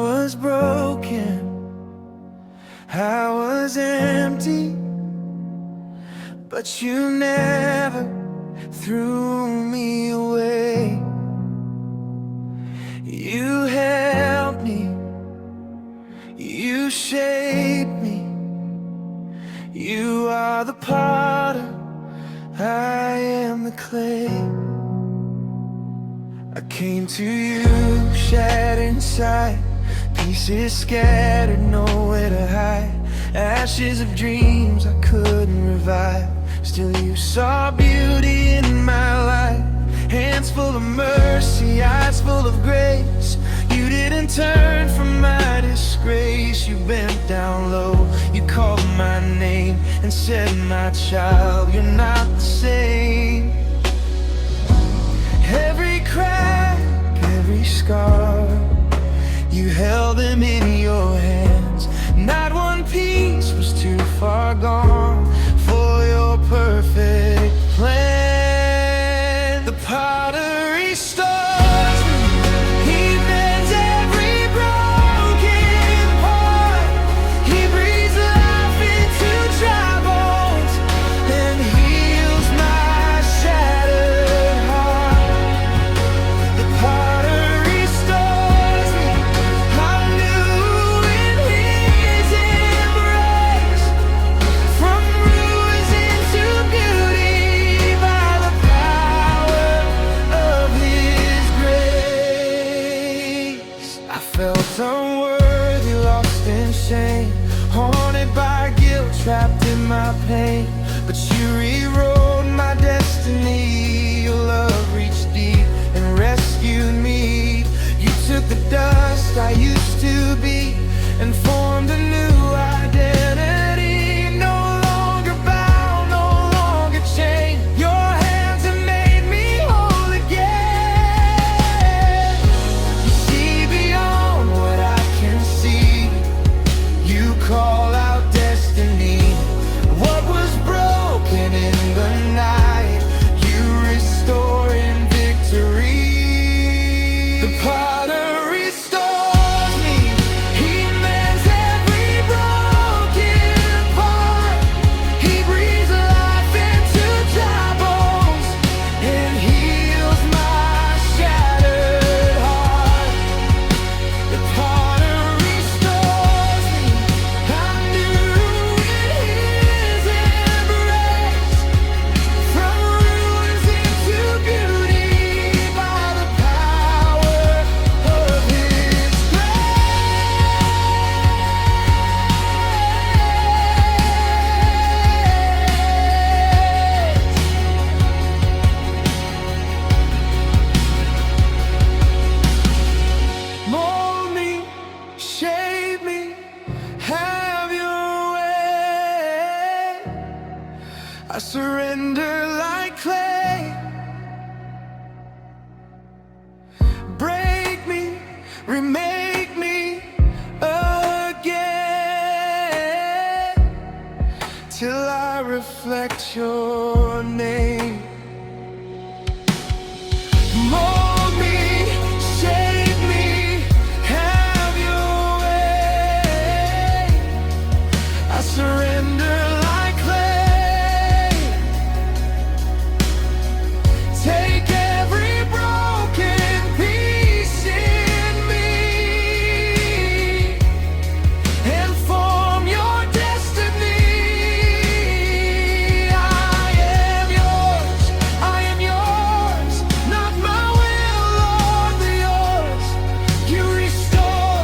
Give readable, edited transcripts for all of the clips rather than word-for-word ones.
was broken, I was empty, but you never threw me away. You held me, you shaped me. You are the potter, I am the clay. I came to you, shattered inside, pieces scattered, nowhere to hide. Ashes of dreams I couldn't revive. Still you saw beauty in my life. Hands full of mercy, eyes full of grace. You didn't turn from my disgrace. You bent down low, you called my name and said, my child, you're not the same. Every crack, every scar, you held them in your hands. Not one piece was too far gone for your perfect plan. The potter restores me, he mends every broken part. He breathes life into dry bones and heals my shattered heart. The potter restores me, I'm new in his embrace. From ruins into beauty by the power of his grace. I felt unworthy, lost in shame, haunted by guilt, trapped in my pain. But you rewrote my destiny. Your love reached deep and rescued me. You took the dust I used to be and formed a new identity. No longer bound, no longer chained. Your hands have made me whole again. You see beyond what I can see. You call out destiny. What was broken in the night, you restore in victory. The potter restores me, he mends every broken part. He breathes life into dry bones and heals my shattered heart. The potter restores me, I'm new in his embrace. From ruins into beauty by the power of his grace. Mold me, shape me, have your way. I surrender like clay. Break me, remake me again, till I reflect your name. Mold me, shape me, have your way. I surrender like clay. Take every broken piece in me and form your destiny. I am yours, not my will, Lord, but yours. You restore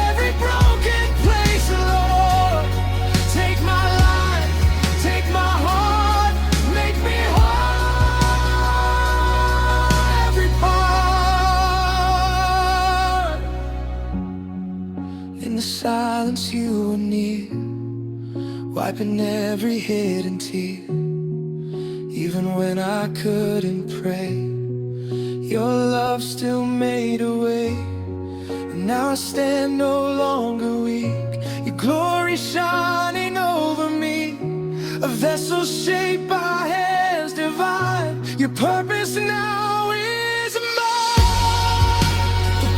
every broken place, Lord. Take my life, take my heart, make me whole, every part. In the silence you were near, wiping every hidden tear. Even when I couldn't pray, your love still made a way. And now I stand no longer weak, your glory shining over me. A vessel shaped by hands divine. Your purpose now is mine. The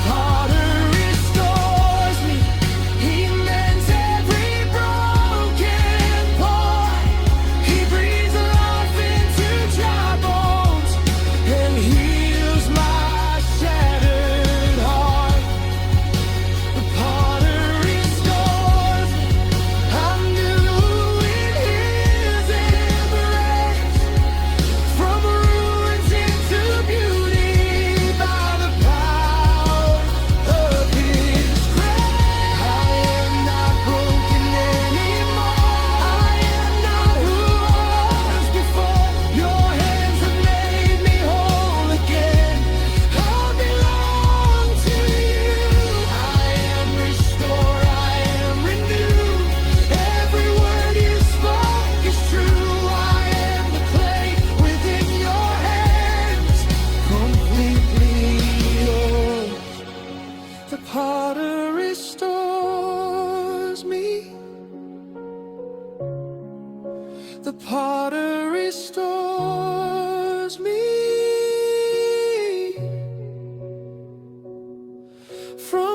from